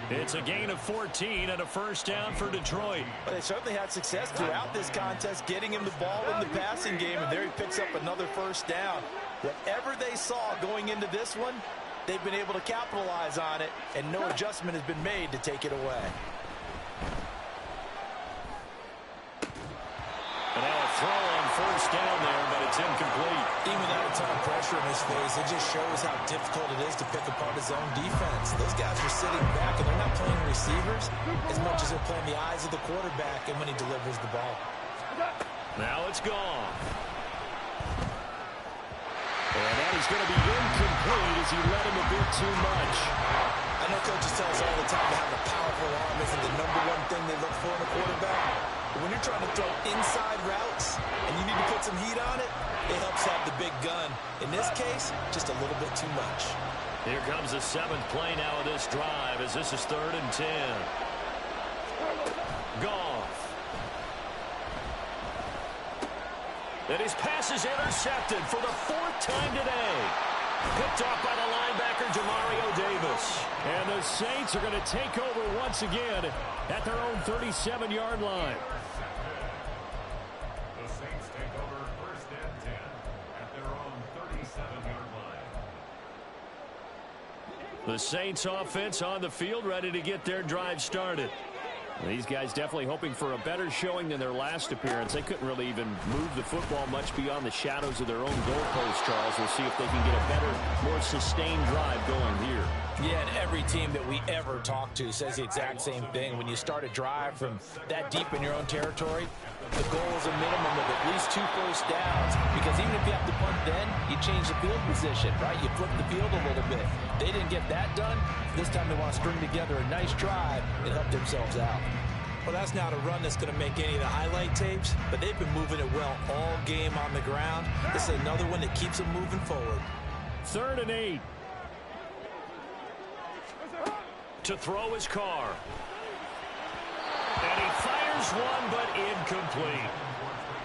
It's a gain of 14 and a first down for Detroit. Well, they certainly had success throughout this contest getting him the ball in the passing game, and there he picks up another first down. Whatever they saw going into this one, they've been able to capitalize on it, and no adjustment has been made to take it away. And now a throw on first down there, but it's incomplete. Even without a ton of pressure in his face, it just shows how difficult it is to pick apart his own defense. Those guys are sitting back, and they're not playing receivers as much as they're playing the eyes of the quarterback and when he delivers the ball. Now it's gone. And that is going to be incomplete as he let him a bit too much. I know coaches tell us all the time that having a powerful arm isn't the #1 thing they look for in a quarterback. But when you're trying to throw inside routes and you need to put some heat on it, it helps have the big gun. In this case, just a little bit too much. Here comes the 7th play now of this drive as this is 3rd and 10. Goff. And his pass is intercepted for the 4th time today. Picked off by the linebacker, Demario Davis. And the Saints are going to take over once again at their own 37-yard line. The Saints take over 1st and 10 at their own 37-yard line. The Saints offense on the field, ready to get their drive started. These guys definitely hoping for a better showing than their last appearance. They couldn't really even move the football much beyond the shadows of their own goalpost, Charles. We'll see if they can get a better, more sustained drive going here. Yeah, and every team that we ever talk to says the exact same thing. When you start a drive from that deep in your own territory, the goal is a minimum of at least 2 first downs, because even if you have to punt then, you change the field position, right? You flip the field a little bit. They didn't get that done. This time they want to string together a nice drive and help themselves out. Well, that's not a run that's going to make any of the highlight tapes, but they've been moving it well all game on the ground. This is another one that keeps them moving forward. 3rd and 8. To throw his car. And he fires one, but incomplete.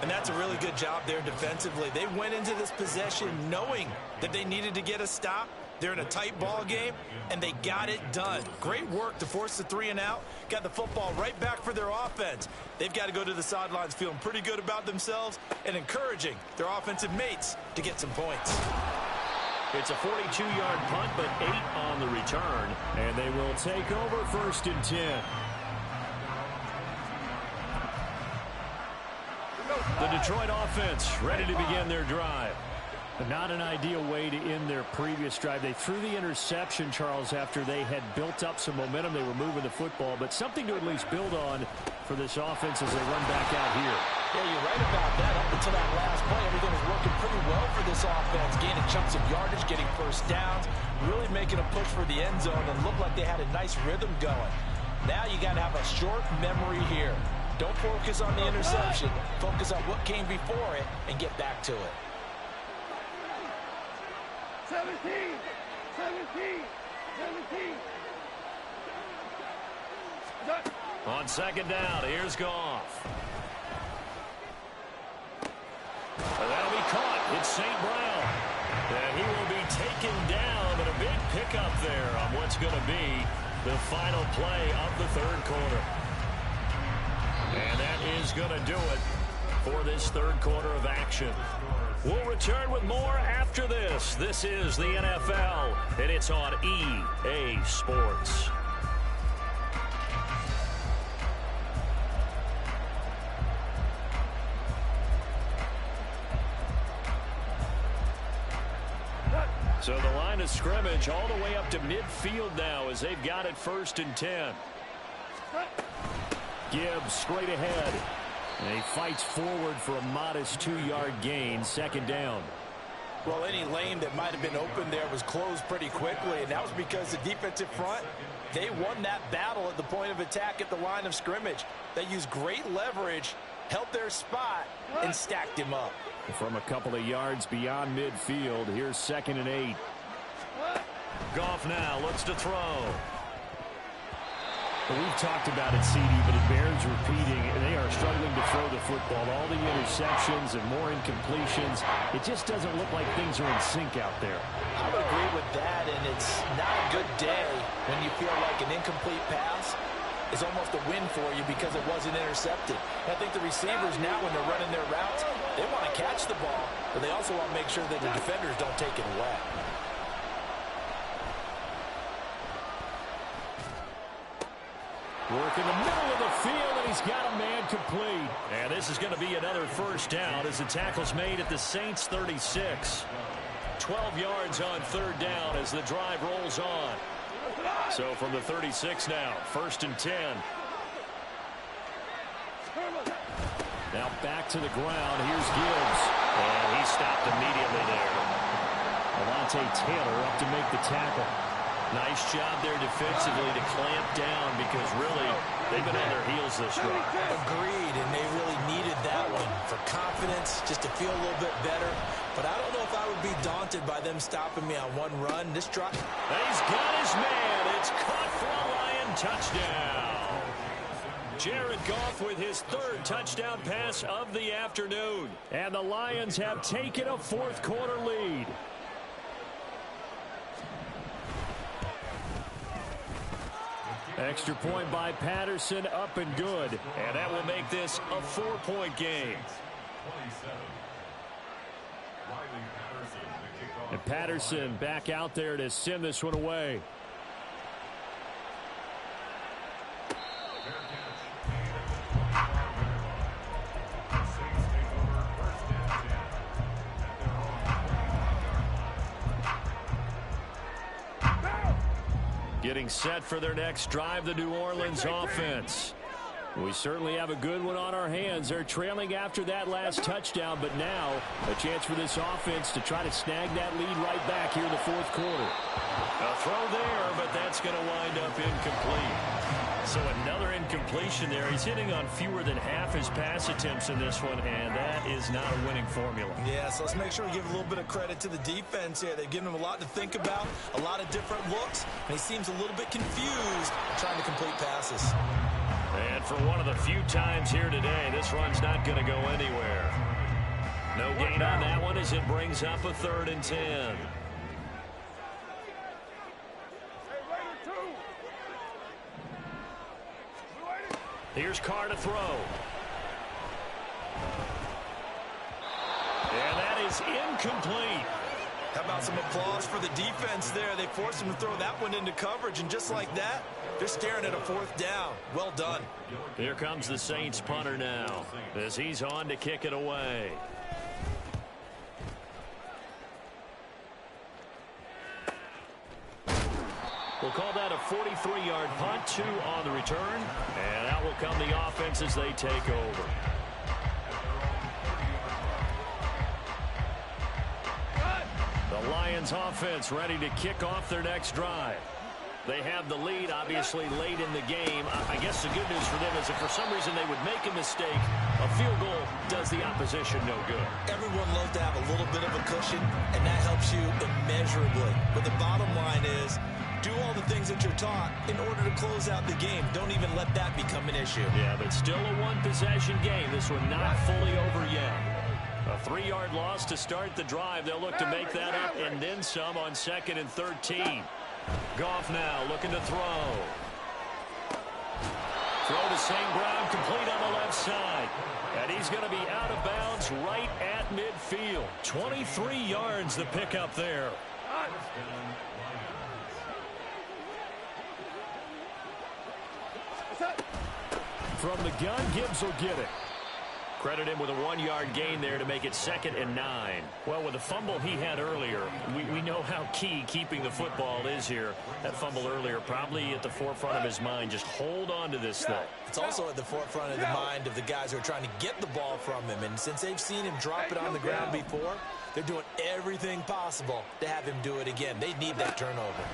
And that's a really good job there defensively. They went into this possession knowing that they needed to get a stop. They're in a tight ball game, and they got it done. Great work to force the 3 and out. Got the football right back for their offense. They've got to go to the sidelines feeling pretty good about themselves and encouraging their offensive mates to get some points. It's a 42-yard punt, but 8 on the return. And they will take over 1st and 10. The Detroit offense ready to begin their drive. But not an ideal way to end their previous drive. They threw the interception, Charles, after they had built up some momentum. They were moving the football, but something to at least build on for this offense as they run back out here. Yeah, you're right about that. Up until that last play, everything was working pretty well for this offense. Gaining chunks of yardage, getting first downs, really making a push for the end zone, and looked like they had a nice rhythm going. Now you got to have a short memory here. Don't focus on the interception. Focus on what came before it and get back to it. 17. On 2nd down, here's Goff. it's St. Brown. And he will be taken down, and a big pickup there on what's going to be the final play of the third quarter. And that is going to do it for this third quarter of action. We'll return with more after this. This is the NFL, and it's on EA Sports. So the line of scrimmage all the way up to midfield now as they've got it 1st and 10. Gibbs straight ahead. And he fights forward for a modest 2-yard gain, 2nd down. Well, any lane that might have been open there was closed pretty quickly, and that was because the defensive front, they won that battle at the point of attack at the line of scrimmage. They used great leverage, held their spot, and stacked him up. From a couple of yards beyond midfield, here's 2nd and 8. Goff now looks to throw. Well, we've talked about it, CD, but it bears repeating. They are struggling to throw the football. All the interceptions and more incompletions. It just doesn't look like things are in sync out there. I would agree with that, and it's not a good day when you feel like an incomplete pass is almost a win for you because it wasn't intercepted. I think the receivers now, when they're running their routes, they want to catch the ball, but they also want to make sure that the defenders don't take it away. Work in the middle of the field, and he's got a man complete. And this is going to be another 1st down as the tackle's made at the Saints 36. 12 yards on 3rd down as the drive rolls on. So from the 36 now, 1st and 10. Now back to the ground. Here's Gibbs. And he stopped immediately there. Alontae Taylor up to make the tackle. Nice job there defensively to clamp down because really they've been on their heels this drive. Agreed, and they really needed that one for confidence, just to feel a little bit better. But I don't know if I would be daunted by them stopping me on one run. This drive. He's got his man. It's caught for a Lion touchdown. Jared Goff with his 3rd touchdown pass of the afternoon. And the Lions have taken a 4th quarter lead. Extra point by Patterson, up and good. And that will make this a 4-point game. 27. Riley Patterson, the kickoff. And Patterson back out there to send this one away. Fair catch. The Saints take over 1st and 10 at their own. Getting set for their next drive, the New Orleans offense. We certainly have a good one on our hands. They're trailing after that last touchdown, but now a chance for this offense to try to snag that lead right back here in the 4th quarter. A throw there, but that's going to wind up incomplete. So another incompletion there. He's hitting on fewer than half his pass attempts in this one, and that is not a winning formula. Yeah, so let's make sure we give a little bit of credit to the defense here. They've given him a lot to think about, a lot of different looks, and he seems a little bit confused trying to complete passes. And for one of the few times here today, this run's not going to go anywhere. No gain on that one as it brings up a 3rd and 10. Here's Carr to throw. And that is incomplete. How about some applause for the defense there? They forced him to throw that one into coverage, and just like that, they're staring at a 4th down. Well done. Here comes the Saints punter now as he's on to kick it away. We'll call that a 43-yard punt, 2 on the return. And out will come the offense as they take over. The Lions offense ready to kick off their next drive. They have the lead, obviously, late in the game. I guess the good news for them is if for some reason they would make a mistake, a field goal does the opposition no good. Everyone loves to have a little bit of a cushion, and that helps you immeasurably. But the bottom line is, do all the things that you're taught in order to close out the game. Don't even let that become an issue. Yeah, but still a one-possession game. This one not fully over yet. A 3-yard loss to start the drive. They'll look to make that up and then some on 2nd and 13. Goff now looking to throw. Throw to St. Brown, complete on the left side. And he's going to be out of bounds right at midfield. 23 yards the pickup there. From the gun, Gibbs will get it. Credit him with a 1-yard gain there to make it 2nd and 9. Well, with the fumble he had earlier, we know how key keeping the football is here. That fumble earlier probably at the forefront of his mind. Just hold on to this thing. It's also at the forefront of the mind of the guys who are trying to get the ball from him. And since they've seen him drop it on the ground before, they're doing everything possible to have him do it again. They need that turnover.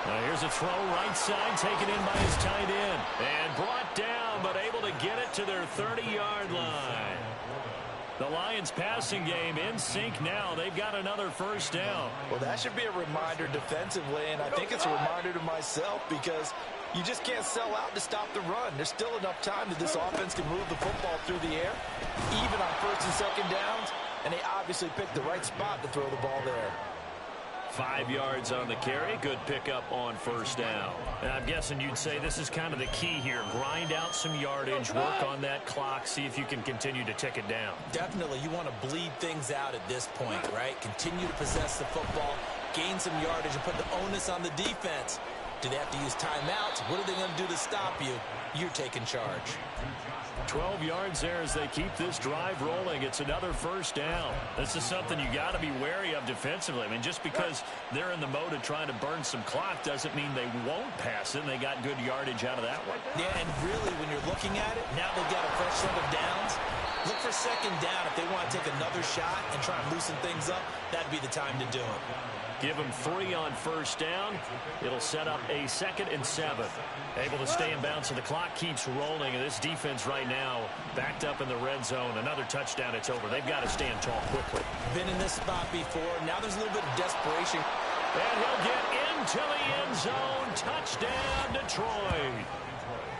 Now here's a throw right side, taken in by his tight end. And brought down, but able to get it to their 30-yard line. The Lions passing game in sync now. They've got another first down. Well, that should be a reminder defensively, and I think it's a reminder to myself because you just can't sell out to stop the run. There's still enough time that this offense can move the football through the air, even on 1st and 2nd downs, and they obviously picked the right spot to throw the ball there. 5 yards on the carry. Good pickup on 1st down. And I'm guessing you'd say this is kind of the key here. Grind out some yardage, work on that clock, see if you can continue to tick it down. Definitely. You want to bleed things out at this point, right? Continue to possess the football, gain some yardage, and put the onus on the defense. Do they have to use timeouts? What are they going to do to stop you? You're taking charge. 12 yards there as they keep this drive rolling. It's another first down. This is something you got to be wary of defensively. I mean, just because they're in the mode of trying to burn some clock doesn't mean they won't pass it. They got good yardage out of that one. Yeah, and really, when you're looking at it, now they've got a fresh set of downs. Look for 2nd down. If they want to take another shot and try and loosen things up, that'd be the time to do it. Give them 3 on 1st down. It'll set up a 2nd and 7. Able to stay in bounds, so the clock keeps rolling. And this defense right now backed up in the red zone. Another touchdown, it's over. They've got to stand tall quickly. Been in this spot before. Now there's a little bit of desperation. And he'll get into the end zone. Touchdown, Detroit.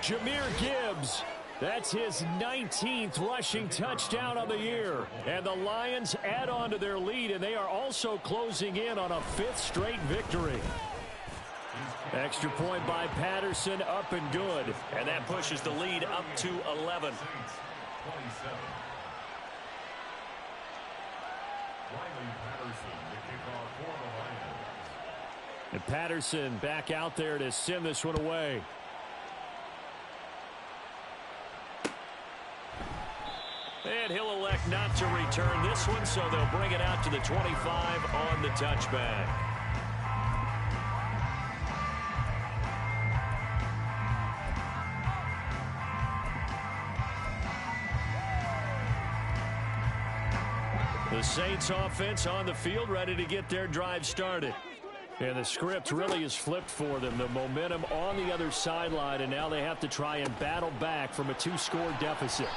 Jahmyr Gibbs. That's his 19th rushing touchdown of the year. And the Lions add on to their lead, and they are also closing in on a 5th straight victory. Extra point by Patterson, up and good. And that pushes the lead up to 11. And Patterson back out there to send this one away. And he'll elect not to return this one, so they'll bring it out to the 25 on the touchback. The Saints offense on the field, ready to get their drive started. And the script really is flipped for them. The momentum on the other sideline, and now they have to try and battle back from a 2-score deficit.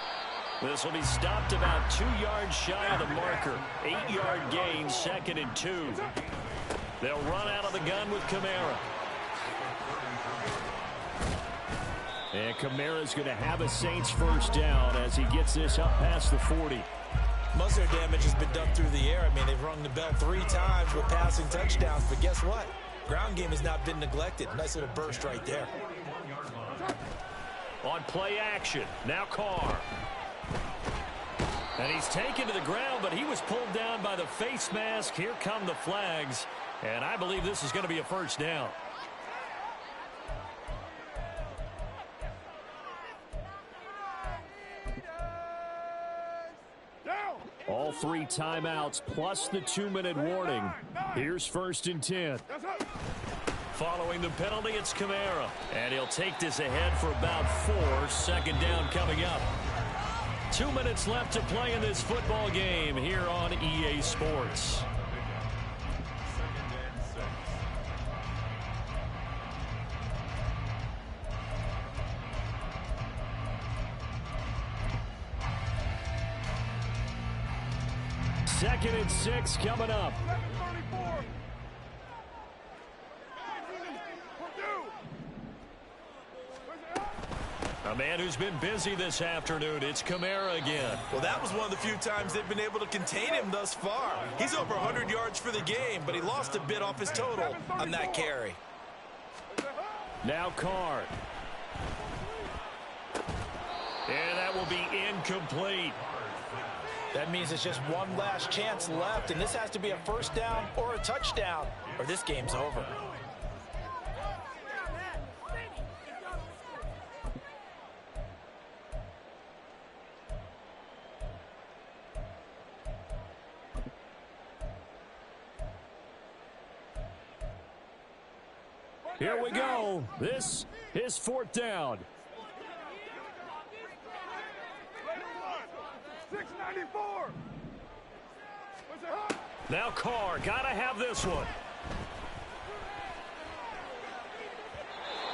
This will be stopped about 2 yards shy of the marker. 8-yard gain, 2nd and 2. They'll run out of the gun with Kamara. And Kamara's going to have a Saints first down as he gets this up past the 40. Most of their damage has been done through the air. I mean, they've rung the bell 3 times with passing touchdowns. But guess what? Ground game has not been neglected. Nice little burst right there. On play action, now Carr. And he's taken to the ground, but he was pulled down by the face mask. Here come the flags, and I believe this is going to be a first down. All 3 timeouts plus the 2-minute warning. Here's 1st and 10. Following the penalty, it's Kamara. And he'll take this ahead for about 4. 2nd down coming up. 2 minutes left to play in this football game here on EA Sports. Second and 6 coming up. Now A man who's been busy this afternoon. It's Kamara again. Well, that was one of the few times they've been able to contain him thus far. He's over 100 yards for the game, but he lost a bit off his total on that carry. Now Carr. And that will be incomplete. That means it's just one last chance left, and this has to be a first down or a touchdown, or this game's over. Here we go. This is fourth down. 694. Now Carr, gotta have this one.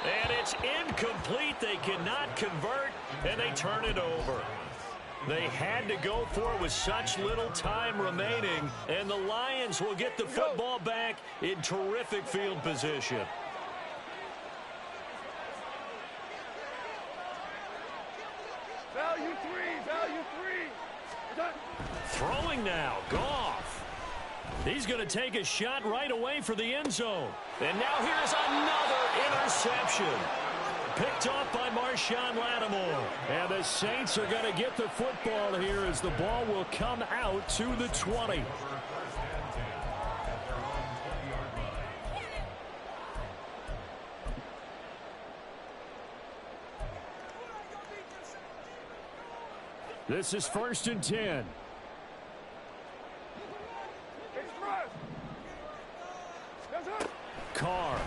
And it's incomplete. They cannot convert, and they turn it over. They had to go for it with such little time remaining, and the Lions will get the football back in terrific field position. Value three. Throwing now, Goff. He's going to take a shot right away for the end zone. And now here's another interception. Picked off by Marshawn Lattimore. And the Saints are going to get the football here as the ball will come out to the 20. This is 1st and 10. Carr.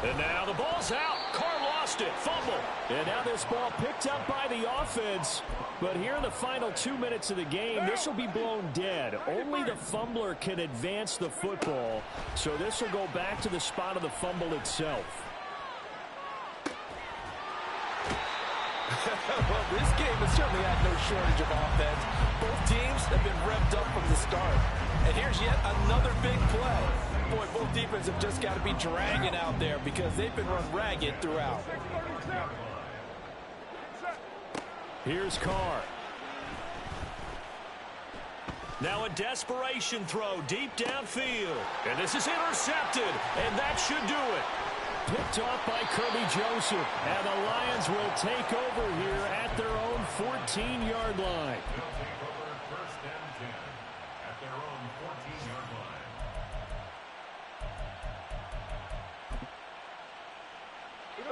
And now the ball's out. Carr lost it. Fumble. And now this ball picked up by the offense. But here in the final 2 minutes of the game, this will be blown dead. Only the fumbler can advance the football. So this will go back to the spot of the fumble itself. Well, this game has certainly had no shortage of offense. Both teams have been revved up from the start. And here's yet another big play. Boy, both defenses have just got to be dragging out there because they've been run ragged throughout. Here's Carr. Now a desperation throw deep downfield. And this is intercepted. And that should do it. Picked off by Kirby Joseph. And the Lions will take over here at their own 14-yard line. First and 10 at their own 14-yard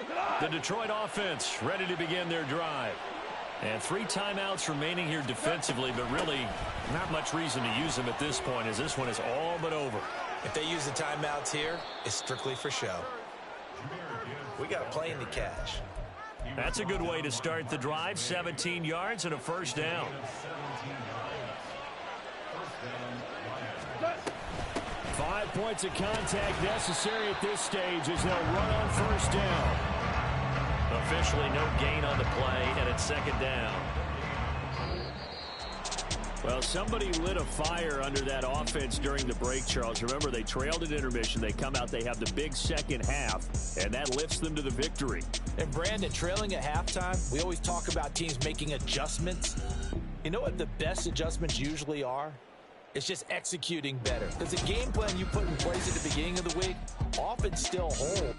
line. The Detroit offense ready to begin their drive. And 3 timeouts remaining here defensively, but really not much reason to use them at this point as this one is all but over. If they use the timeouts here, it's strictly for show. We got a plane to cash. That's a good way to start the drive. 17 yards and a first down. 5 points of contact necessary at this stage as they'll run on first down. Officially no gain on the play, and it's second down. Well, somebody lit a fire under that offense during the break, Charles. Remember, they trailed at intermission. They come out, they have the big second half, and that lifts them to the victory. And, Brandon, trailing at halftime, we always talk about teams making adjustments. You know what the best adjustments usually are? It's just executing better. Because the game plan you put in place at the beginning of the week often still holds.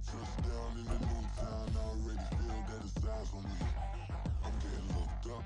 Touchdown in the new town, already feel that it's eyes on me. I'm getting looked up.